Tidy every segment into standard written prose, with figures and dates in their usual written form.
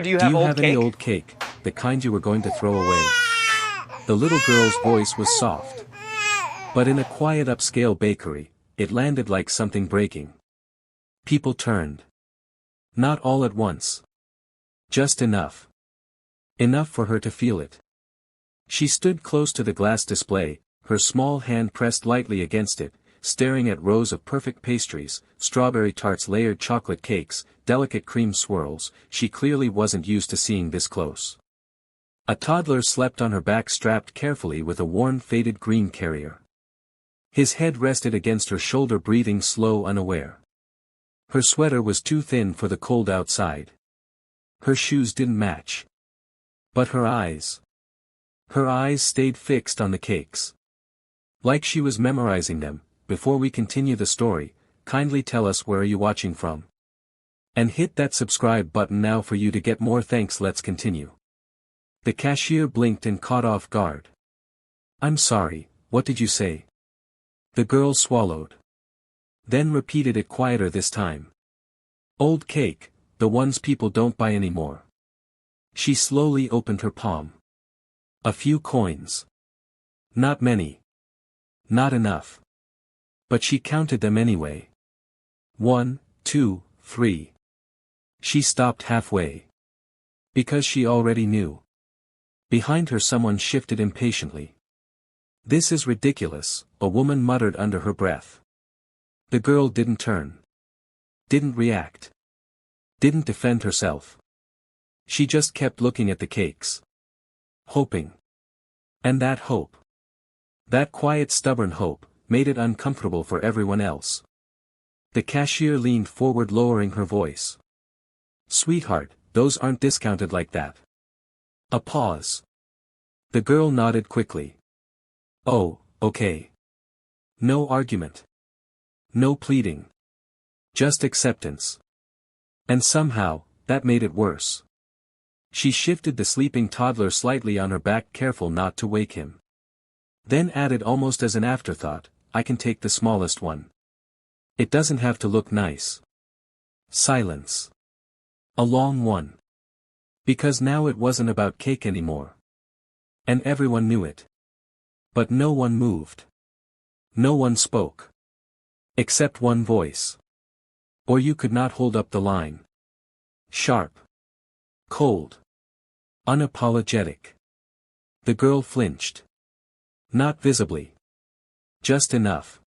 Do you Do have you old have any cake? old cake, the kind you were going to throw away? The little girl's voice was soft. But in a quiet upscale bakery, it landed like something breaking. People turned. Not all at once. Just enough. Enough for her to feel it. She stood close to the glass display, her small hand pressed lightly against it, staring at rows of perfect pastries, strawberry tarts, layered chocolate cakes, delicate cream swirls. She clearly wasn't used to seeing this close. A toddler slept on her back, strapped carefully with a worn, faded green carrier. His head rested against her shoulder, breathing slow, unaware. Her sweater was too thin for the cold outside. Her shoes didn't match. But her eyes stayed fixed on the cakes. Like she was memorizing them. Before we continue the story, kindly tell us where are you watching from. And hit that subscribe button now for you to get more. Thanks. Let's continue. The cashier blinked and caught off guard. I'm sorry, what did you say? The girl swallowed. Then repeated it quieter this time. Old cake, the ones people don't buy anymore. She slowly opened her palm. A few coins. Not many. Not enough. But she counted them anyway. 1, 2, 3. She stopped halfway. Because she already knew. Behind her someone shifted impatiently. This is ridiculous, a woman muttered under her breath. The girl didn't turn. Didn't react. Didn't defend herself. She just kept looking at the cakes. Hoping. And that hope. That quiet, stubborn hope made it uncomfortable for everyone else. The cashier leaned forward, lowering her voice. Sweetheart, those aren't discounted like that. A pause. The girl nodded quickly. Oh, okay. No argument. No pleading. Just acceptance. And somehow, that made it worse. She shifted the sleeping toddler slightly on her back, careful not to wake him. Then added almost as an afterthought, I can take the smallest one. It doesn't have to look nice. Silence. A long one. Because now it wasn't about cake anymore. And everyone knew it. But no one moved. No one spoke. Except one voice. Or you could not hold up the line. Sharp. Cold. Unapologetic. The girl flinched. Not visibly. Just enough.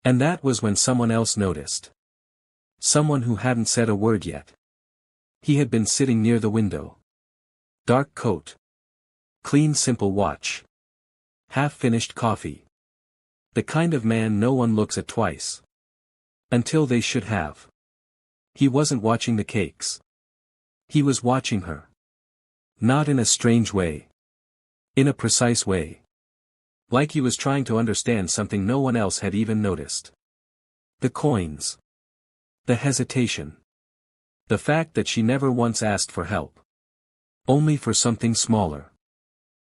And that was when someone else noticed. Someone who hadn't said a word yet. He had been sitting near the window. Dark coat. Clean, simple watch. Half-finished coffee. The kind of man no one looks at twice. Until they should have. He wasn't watching the cakes. He was watching her. Not in a strange way. In a precise way. Like he was trying to understand something no one else had even noticed. The coins. The hesitation. The fact that she never once asked for help. Only for something smaller.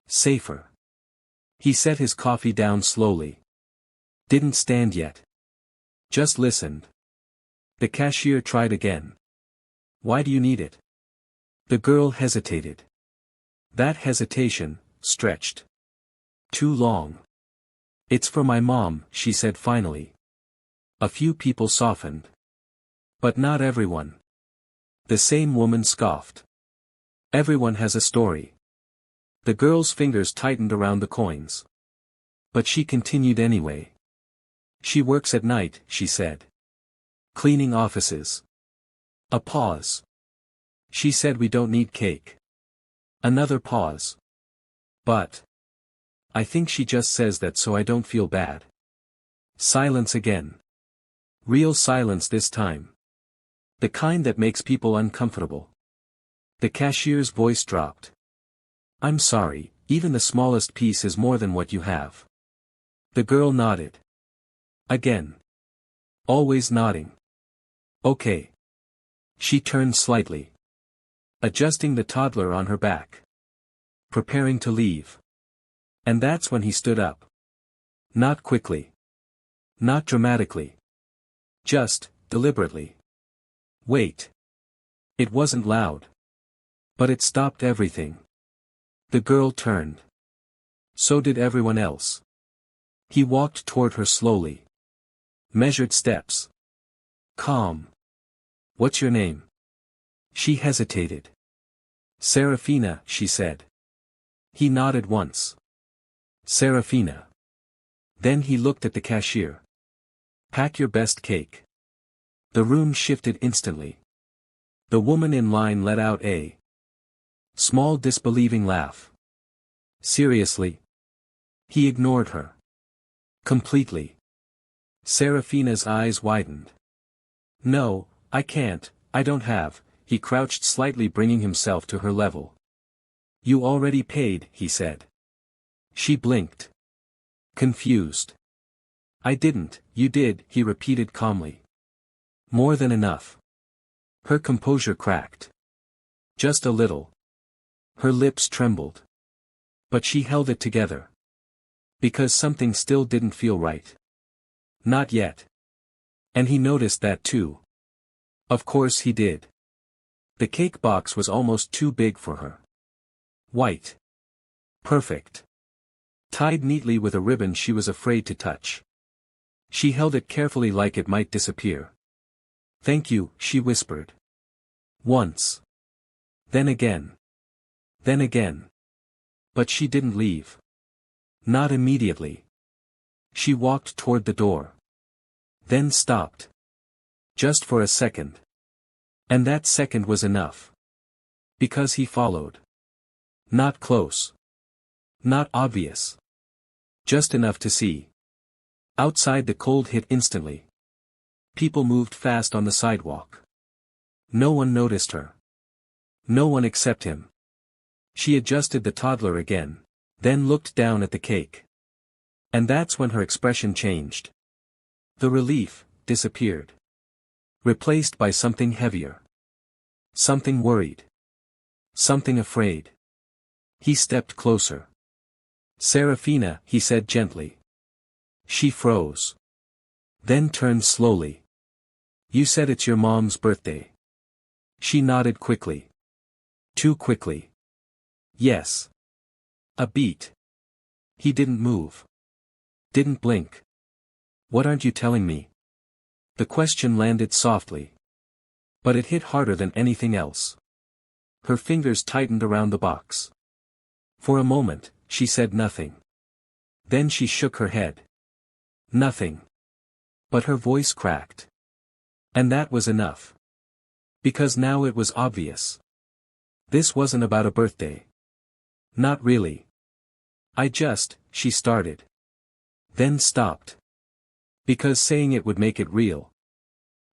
Safer. He set his coffee down slowly. Didn't stand yet. Just listened. The cashier tried again. Why do you need it? The girl hesitated. That hesitation, stretched. Too long. It's for my mom, she said finally. A few people softened. But not everyone. The same woman scoffed. Everyone has a story. The girl's fingers tightened around the coins. But she continued anyway. She works at night, she said. Cleaning offices. A pause. She said we don't need cake. Another pause. But. I think she just says that so I don't feel bad. Silence again. Real silence this time. The kind that makes people uncomfortable. The cashier's voice dropped. I'm sorry, even the smallest piece is more than what you have. The girl nodded. Again. Always nodding. Okay. She turned slightly. Adjusting the toddler on her back. Preparing to leave. And that's when he stood up. Not quickly. Not dramatically. Just, deliberately. Wait. It wasn't loud. But it stopped everything. The girl turned. So did everyone else. He walked toward her slowly. Measured steps. Calm. What's your name? She hesitated. Serafina, she said. He nodded once. Serafina. Then he looked at the cashier. Pack your best cake. The room shifted instantly. The woman in line let out a small disbelieving laugh. Seriously? He ignored her. Completely. Serafina's eyes widened. No, I can't, I don't have. He crouched slightly, bringing himself to her level. You already paid, he said. She blinked. Confused. I didn't, you did, he repeated calmly. More than enough. Her composure cracked. Just a little. Her lips trembled. But she held it together. Because something still didn't feel right. Not yet. And he noticed that too. Of course he did. The cake box was almost too big for her. White. Perfect. Tied neatly with a ribbon she was afraid to touch. She held it carefully like it might disappear. Thank you, she whispered. Once. Then again. Then again. But she didn't leave. Not immediately. She walked toward the door. Then stopped. Just for a second. And that second was enough. Because he followed. Not close. Not obvious. Just enough to see. Outside, the cold hit instantly. People moved fast on the sidewalk. No one noticed her. No one except him. She adjusted the toddler again, then looked down at the cake. And that's when her expression changed. The relief disappeared. Replaced by something heavier. Something worried. Something afraid. He stepped closer. Serafina, he said gently. She froze. Then turned slowly. You said it's your mom's birthday. She nodded quickly. Too quickly. Yes. A beat. He didn't move. Didn't blink. What aren't you telling me? The question landed softly. But it hit harder than anything else. Her fingers tightened around the box. For a moment, she said nothing. Then she shook her head. Nothing. But her voice cracked. And that was enough. Because now it was obvious. This wasn't about a birthday. Not really. She started. Then stopped. Because saying it would make it real.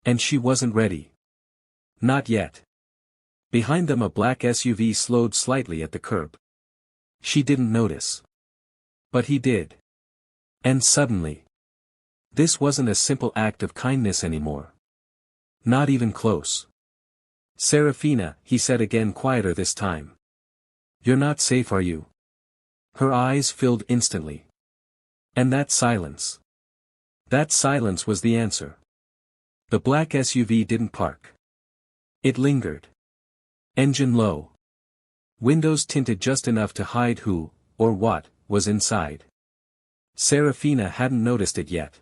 And she wasn't ready. Not yet. Behind them a black SUV slowed slightly at the curb. She didn't notice. But he did. And suddenly. This wasn't a simple act of kindness anymore. Not even close. Serafina, he said again, quieter this time. You're not safe, are you? Her eyes filled instantly. And that silence. That silence was the answer. The black SUV didn't park. It lingered. Engine low. Windows tinted just enough to hide who, or what, was inside. Serafina hadn't noticed it yet.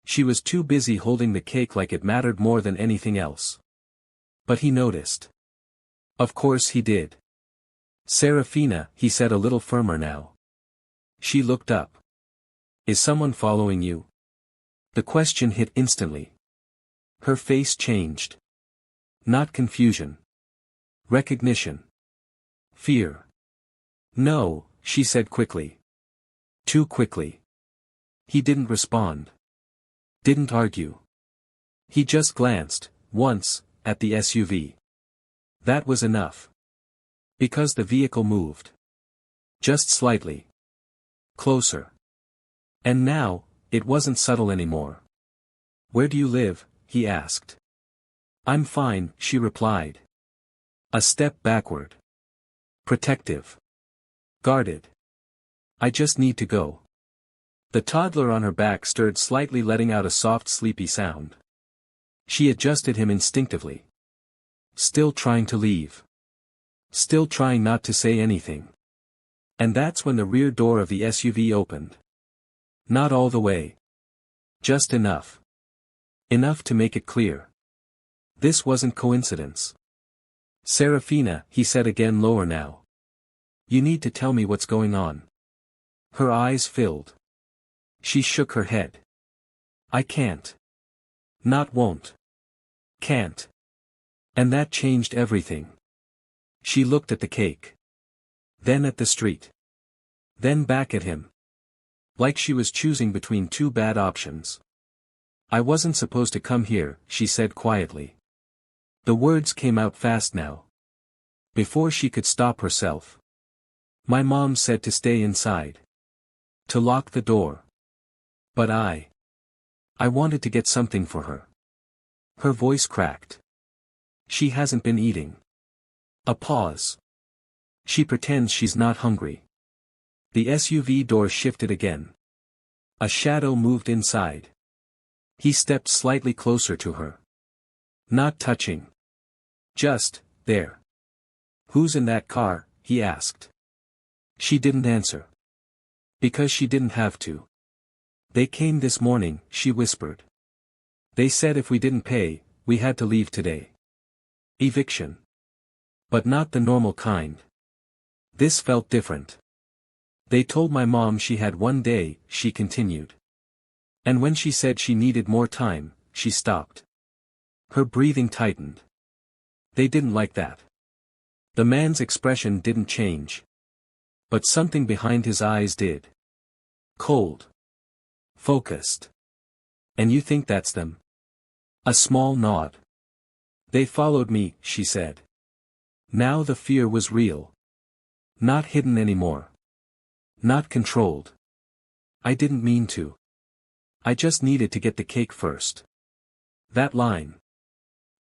She was too busy holding the cake like it mattered more than anything else. But he noticed. Of course he did. Serafina, he said a little firmer now. She looked up. Is someone following you? The question hit instantly. Her face changed. Not confusion. Recognition. Fear. No, she said quickly. Too quickly. He didn't respond. Didn't argue. He just glanced, once, at the SUV. That was enough. Because the vehicle moved. Just slightly. Closer. And now, it wasn't subtle anymore. Where do you live? He asked. I'm fine, she replied. A step backward. Protective. Guarded. I just need to go. The toddler on her back stirred slightly, letting out a soft, sleepy sound. She adjusted him instinctively. Still trying to leave. still trying not to say anything. And that's when the rear door of the SUV opened. Not all the way. Just enough. Enough to make it clear. This wasn't coincidence. Serafina, he said again lower now. You need to tell me what's going on. Her eyes filled. She shook her head. I can't. Not won't. Can't. And that changed everything. She looked at the cake. Then at the street. Then back at him. Like she was choosing between two bad options. I wasn't supposed to come here, she said quietly. The words came out fast now. Before she could stop herself. My mom said to stay inside. To lock the door. But I wanted to get something for her. Her voice cracked. She hasn't been eating. A pause. She pretends she's not hungry. The SUV door shifted again. A shadow moved inside. He stepped slightly closer to her. Not touching. Just, there. Who's in that car? He asked. She didn't answer. Because she didn't have to. They came this morning, she whispered. They said if we didn't pay, we had to leave today. Eviction. But not the normal kind. This felt different. They told my mom she had one day, she continued. And when she said she needed more time, she stopped. Her breathing tightened. They didn't like that. The man's expression didn't change. But something behind his eyes did. Cold. Focused. And you think that's them? A small nod. They followed me, she said. Now the fear was real. Not hidden anymore. Not controlled. I didn't mean to. I just needed to get the cake first. That line.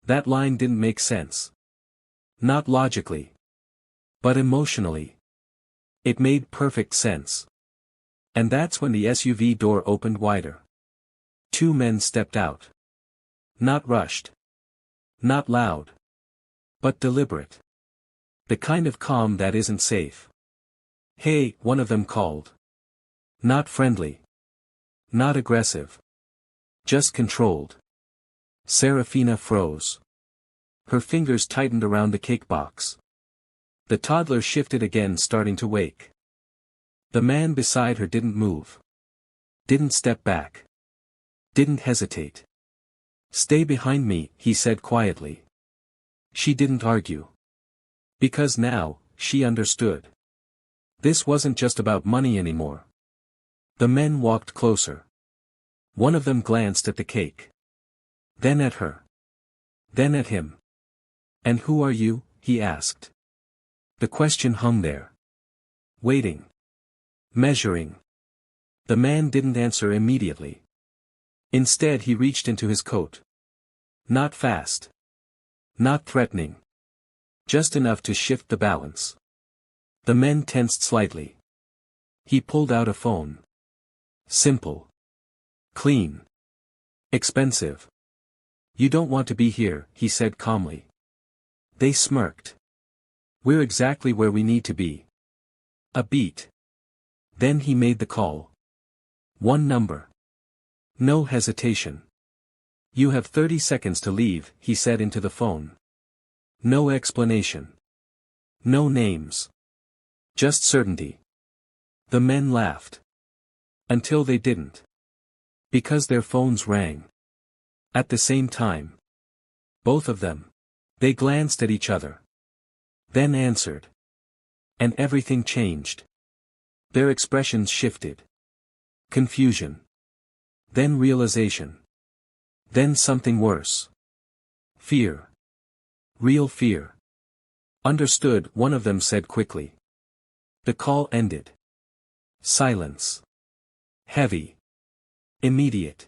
That line didn't make sense. Not logically. But emotionally. It made perfect sense. And that's when the SUV door opened wider. Two men stepped out. Not rushed. Not loud. But deliberate. The kind of calm that isn't safe. Hey, one of them called. Not friendly. Not aggressive. Just controlled. Serafina froze. Her fingers tightened around the cake box. The toddler shifted again, starting to wake. The man beside her didn't move. Didn't step back. Didn't hesitate. Stay behind me, he said quietly. She didn't argue. Because now, she understood. This wasn't just about money anymore. The men walked closer. One of them glanced at the cake. Then at her. Then at him. And who are you? He asked. The question hung there. Waiting. Measuring. The man didn't answer immediately. Instead he reached into his coat. Not fast. Not threatening. Just enough to shift the balance. The men tensed slightly. He pulled out a phone. Simple. Clean. Expensive. You don't want to be here, he said calmly. They smirked. We're exactly where we need to be. A beat. Then he made the call. One number. No hesitation. You have 30 seconds to leave, he said into the phone. No explanation. No names. Just certainty. The men laughed. Until they didn't. Because their phones rang. At the same time. Both of them. They glanced at each other. Then answered. And everything changed. Their expressions shifted. Confusion. Then realization. Then something worse. Fear. Real fear. Understood, one of them said quickly. The call ended. Silence. Heavy. Immediate.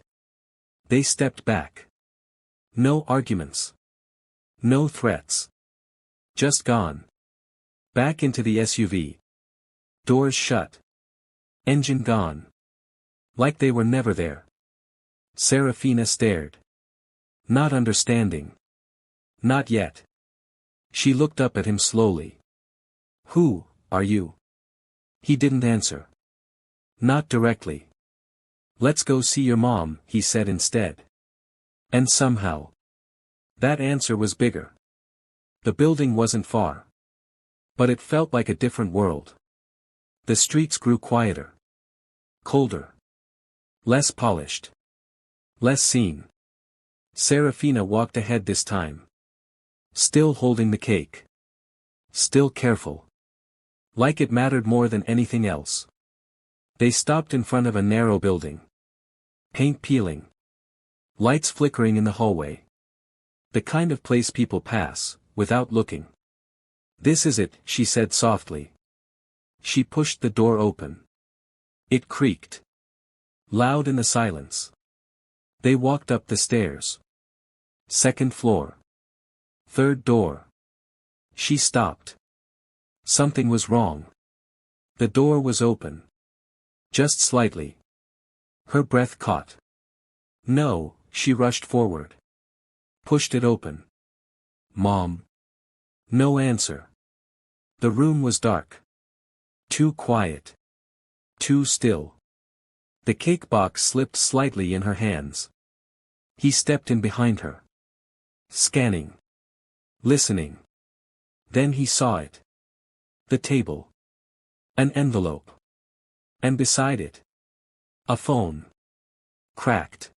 They stepped back. No arguments. No threats. Just gone. Back into the SUV. Doors shut. Engine gone. Like they were never there. Serafina stared. Not understanding. Not yet. She looked up at him slowly. Who are you? He didn't answer. Not directly. Let's go see your mom, he said instead. And somehow, that answer was bigger. The building wasn't far. But it felt like a different world. The streets grew quieter. Colder. Less polished. Less seen. Serafina walked ahead this time. Still holding the cake. Still careful. Like it mattered more than anything else. They stopped in front of a narrow building. Paint peeling. Lights flickering in the hallway. The kind of place people pass, without looking. This is it, she said softly. She pushed the door open. It creaked. Loud in the silence. They walked up the stairs. Second floor. Third door. She stopped. Something was wrong. The door was open. Just slightly. Her breath caught. No, she rushed forward. Pushed it open. Mom. No answer. The room was dark. Too quiet. Too still. The cake box slipped slightly in her hands. He stepped in behind her. Scanning. Listening. Then he saw it. The table. An envelope. And beside it. A phone. Cracked.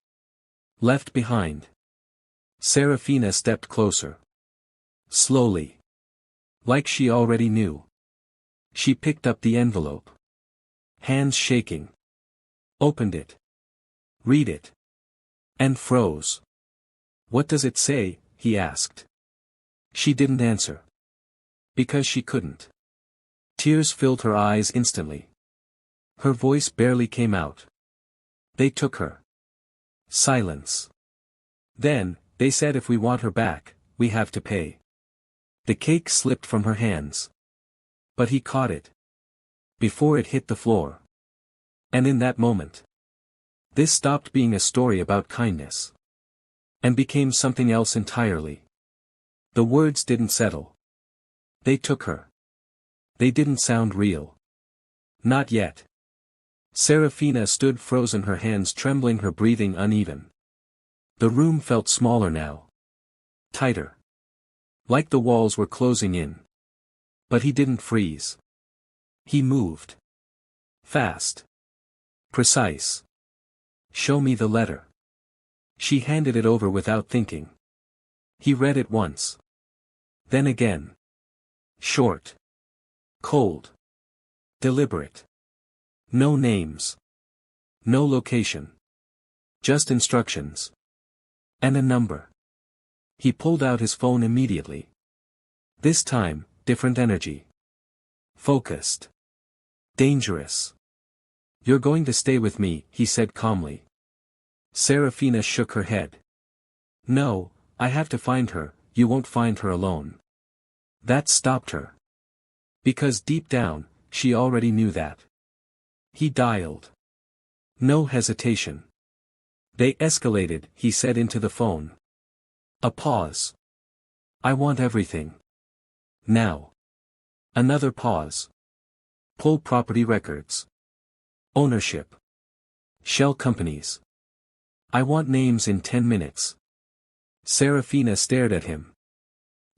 Left behind. Serafina stepped closer. Slowly. Like she already knew. She picked up the envelope. Hands shaking. Opened it. Read it. And froze. What does it say? He asked. She didn't answer. Because she couldn't. Tears filled her eyes instantly. Her voice barely came out. They took her. Silence. Then, they said if we want her back, we have to pay. The cake slipped from her hands. But he caught it. Before it hit the floor. And in that moment. This stopped being a story about kindness. And became something else entirely. The words didn't settle. They took her. They didn't sound real. Not yet. Serafina stood frozen, her hands trembling, her breathing uneven. The room felt smaller now. Tighter. Like the walls were closing in. But he didn't freeze. He moved. Fast. Precise. Show me the letter. She handed it over without thinking. He read it once. Then again. Short. Cold. Deliberate. No names. No location. Just instructions. And a number. He pulled out his phone immediately. This time, different energy. Focused. Dangerous. You're going to stay with me, he said calmly. Serafina shook her head. No, I have to find her. You won't find her alone. That stopped her. Because deep down, she already knew that. He dialed. No hesitation. They escalated, he said into the phone. A pause. I want everything. Now. Another pause. Pull property records. Ownership. Shell companies. I want names in 10 minutes. Serafina stared at him.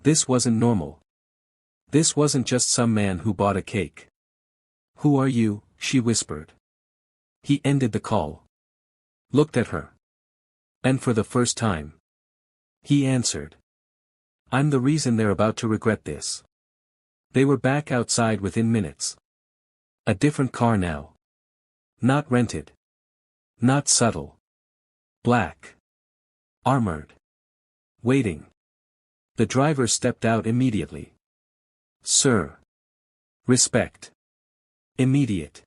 This wasn't normal. This wasn't just some man who bought a cake. Who are you? She whispered. He ended the call. Looked at her. And for the first time. He answered. I'm the reason they're about to regret this. They were back outside within minutes. A different car now. Not rented. Not subtle. Black. Armored. Waiting. The driver stepped out immediately. Sir. Respect. Immediate.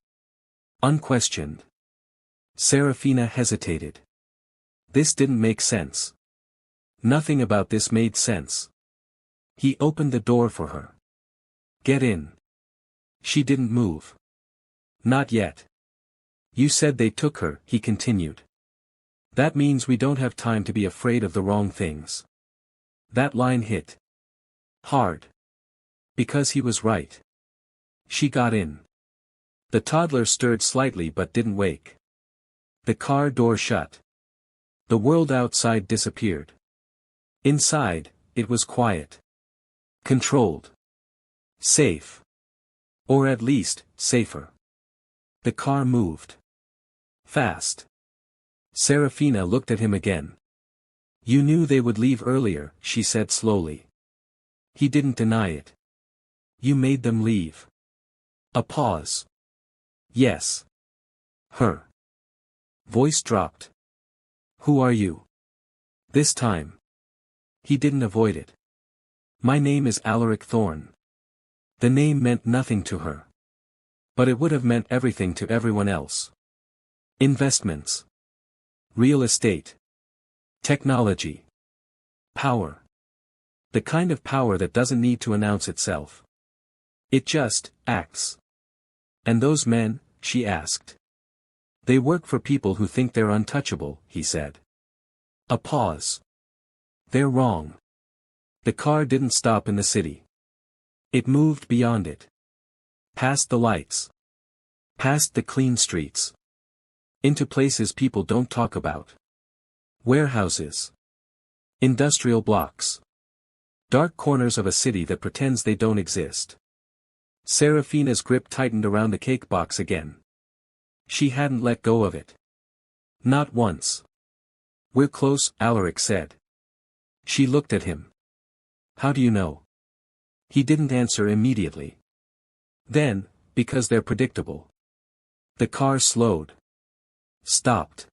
Unquestioned. Serafina hesitated. This didn't make sense. Nothing about this made sense. He opened the door for her. Get in. She didn't move. Not yet. You said they took her, he continued. That means we don't have time to be afraid of the wrong things. That line hit hard. Because he was right. She got in. The toddler stirred slightly but didn't wake. The car door shut. The world outside disappeared. Inside, it was quiet. Controlled. Safe. Or at least, safer. The car moved. Fast. Serafina looked at him again. You knew they would leave earlier, she said slowly. He didn't deny it. You made them leave. A pause. Yes. Her voice dropped. Who are you? This time. He didn't avoid it. My name is Alaric Thorne. The name meant nothing to her. But it would have meant everything to everyone else. Investments. Real estate. Technology. Power. The kind of power that doesn't need to announce itself. It just acts. And those men, she asked. They work for people who think they're untouchable, he said. A pause. They're wrong. The car didn't stop in the city. It moved beyond it. Past the lights. Past the clean streets. Into places people don't talk about. Warehouses. Industrial blocks. Dark corners of a city that pretends they don't exist. Serafina's grip tightened around the cake box again. She hadn't let go of it. Not once. We're close, Alaric said. She looked at him. How do you know? He didn't answer immediately. Then, because they're predictable. The car slowed. Stopped.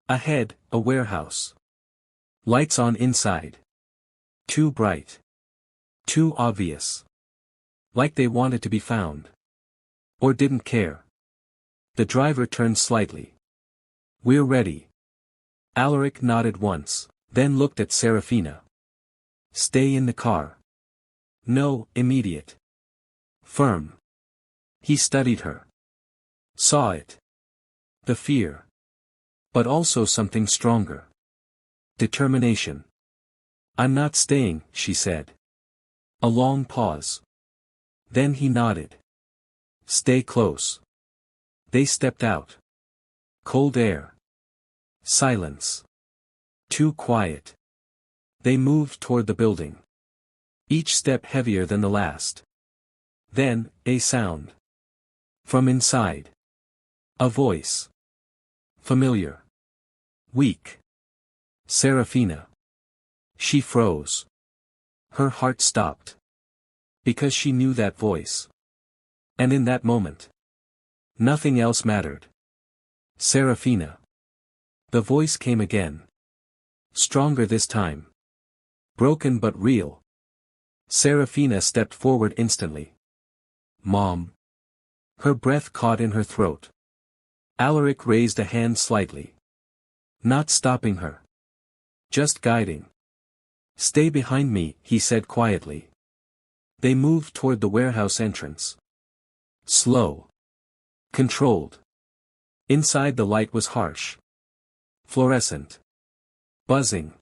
Ahead, a warehouse. Lights on inside. Too bright. Too obvious. Like they wanted to be found. Or didn't care. The driver turned slightly. We're ready. Alaric nodded once, then looked at Serafina. Stay in the car. No, immediate. Firm. He studied her. Saw it. The fear. But also something stronger. Determination. I'm not staying, she said. A long pause. Then he nodded. Stay close. They stepped out. Cold air. Silence. Too quiet. They moved toward the building. Each step heavier than the last. Then, a sound. From inside. A voice. Familiar. Weak. Serafina. She froze. Her heart stopped. Because she knew that voice. And in that moment. Nothing else mattered. Serafina. The voice came again. Stronger this time. Broken but real. Serafina stepped forward instantly. Mom. Her breath caught in her throat. Alaric raised a hand slightly. Not stopping her. Just guiding. Stay behind me, he said quietly. They moved toward the warehouse entrance. Slow. Controlled. Inside the light was harsh. Fluorescent. Buzzing.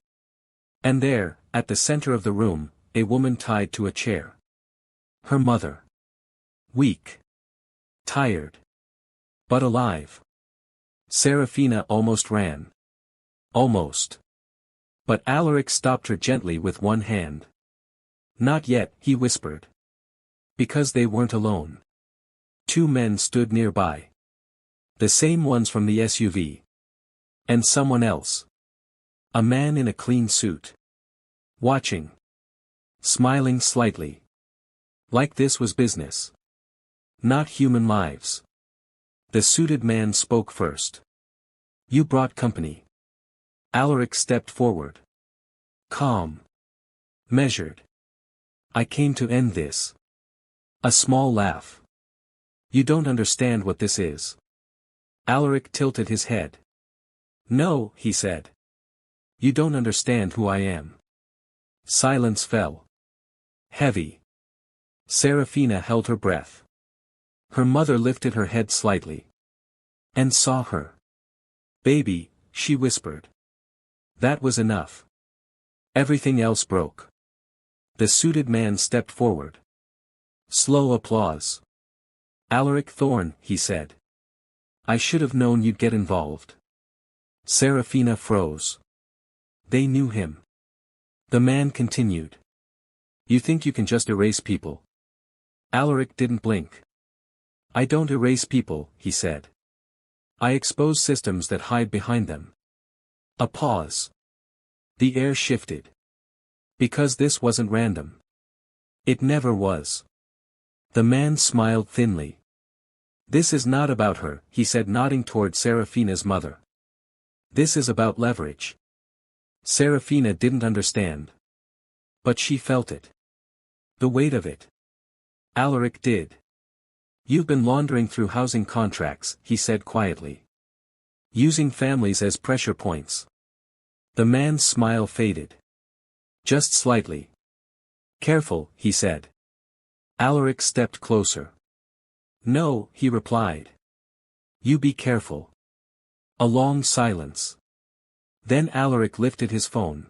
And there, at the center of the room, a woman tied to a chair. Her mother. Weak. Tired. But alive. Serafina almost ran. Almost. But Alaric stopped her gently with one hand. Not yet, he whispered. Because they weren't alone. Two men stood nearby. The same ones from the SUV. And someone else. A man in a clean suit. Watching. Smiling slightly. Like this was business. Not human lives. The suited man spoke first. You brought company. Alaric stepped forward. Calm. Measured. I came to end this. A small laugh. You don't understand what this is. Alaric tilted his head. No, he said. You don't understand who I am. Silence fell. Heavy. Serafina held her breath. Her mother lifted her head slightly. And saw her. Baby, she whispered. That was enough. Everything else broke. The suited man stepped forward. Slow applause. Alaric Thorne, he said. I should have known you'd get involved. Serafina froze. They knew him. The man continued. You think you can just erase people? Alaric didn't blink. I don't erase people, he said. I expose systems that hide behind them. A pause. The air shifted. Because this wasn't random. It never was. The man smiled thinly. This is not about her, he said, nodding toward Serafina's mother. This is about leverage. Serafina didn't understand. But she felt it. The weight of it. Alaric did. You've been laundering through housing contracts, he said quietly. Using families as pressure points. The man's smile faded. Just slightly. Careful, he said. Alaric stepped closer. No, he replied. You be careful. A long silence. Then Alaric lifted his phone.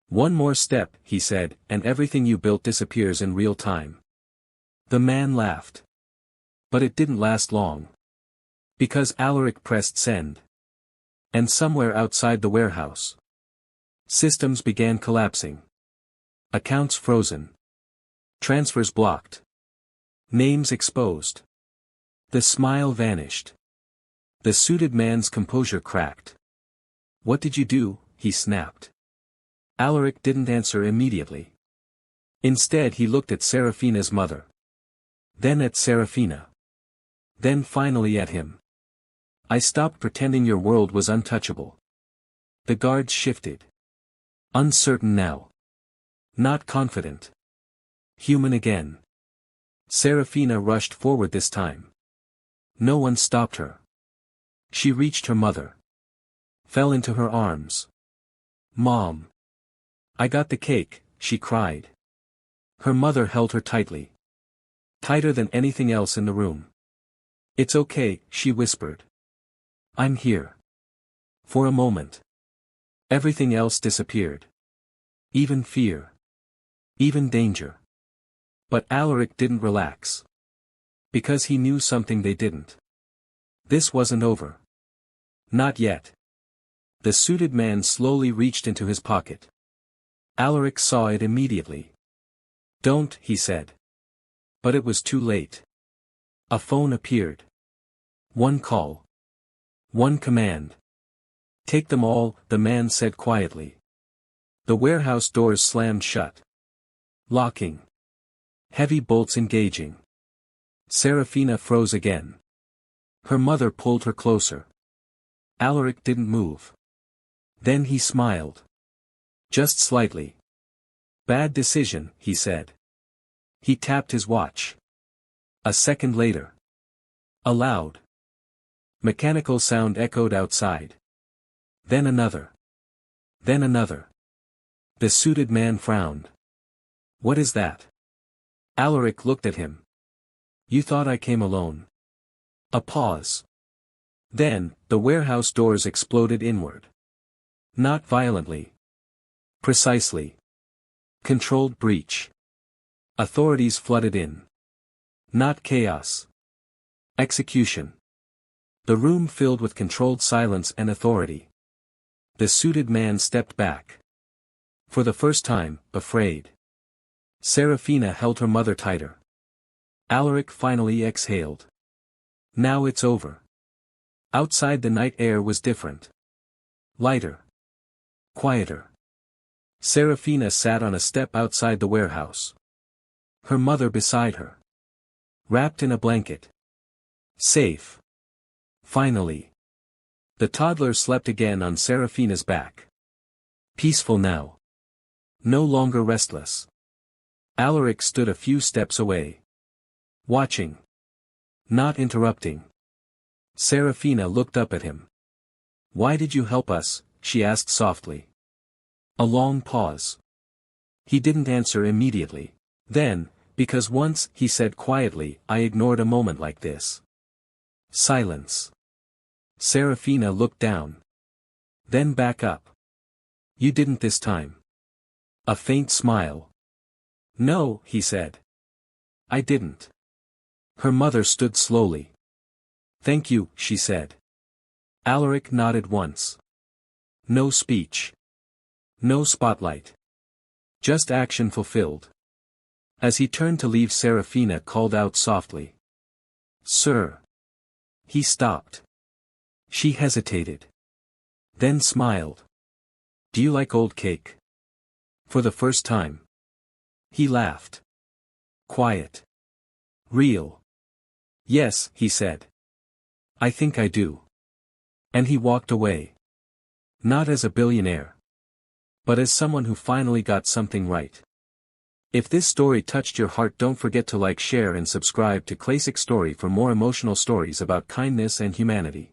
One more step, he said, and everything you built disappears in real time. The man laughed. But it didn't last long. Because Alaric pressed send. And somewhere outside the warehouse. Systems began collapsing. Accounts frozen. Transfers blocked. Names exposed. The smile vanished. The suited man's composure cracked. What did you do? He snapped. Alaric didn't answer immediately. Instead he looked at Serafina's mother. Then at Serafina. Then finally at him. I stopped pretending your world was untouchable. The guards shifted. Uncertain now. Not confident. Human again. Serafina rushed forward this time. No one stopped her. She reached her mother. Fell into her arms. Mom. I got the cake, she cried. Her mother held her tightly. Tighter than anything else in the room. It's okay, she whispered. I'm here. For a moment. Everything else disappeared. Even fear. Even danger. But Alaric didn't relax. Because he knew something they didn't. This wasn't over. Not yet. The suited man slowly reached into his pocket. Alaric saw it immediately. Don't, he said. But it was too late. A phone appeared. One call. One command. Take them all, the man said quietly. The warehouse doors slammed shut. Locking. Heavy bolts engaging. Serafina froze again. Her mother pulled her closer. Alaric didn't move. Then he smiled. Just slightly. Bad decision, he said. He tapped his watch. A second later. A loud. Mechanical sound echoed outside. Then another. Then another. The suited man frowned. What is that? Alaric looked at him. You thought I came alone. A pause. Then, the warehouse doors exploded inward. Not violently. Precisely. Controlled breach. Authorities flooded in. Not chaos. Execution. The room filled with controlled silence and authority. The suited man stepped back. For the first time, afraid. Serafina held her mother tighter. Alaric finally exhaled. Now it's over. Outside the night air was different. Lighter. Quieter. Serafina sat on a step outside the warehouse. Her mother beside her. Wrapped in a blanket. Safe. Finally. The toddler slept again on Serafina's back. Peaceful now. No longer restless. Alaric stood a few steps away. Watching. Not interrupting. Serafina looked up at him. Why did you help us? She asked softly. A long pause. He didn't answer immediately. Then, because once, he said quietly, I ignored a moment like this. Silence. Serafina looked down. Then back up. You didn't this time. A faint smile. No, he said. I didn't. Her mother stood slowly. "Thank you," she said. Alaric nodded once. No speech. No spotlight. Just action fulfilled. As he turned to leave, Serafina called out softly. "Sir." He stopped. She hesitated. Then smiled. "Do you like old cake?" For the first time. He laughed. Quiet. Real. "Yes," he said. "I think I do." And he walked away. Not as a billionaire. But as someone who finally got something right. If this story touched your heart, don't forget to like, share and subscribe to Classic Story for more emotional stories about kindness and humanity.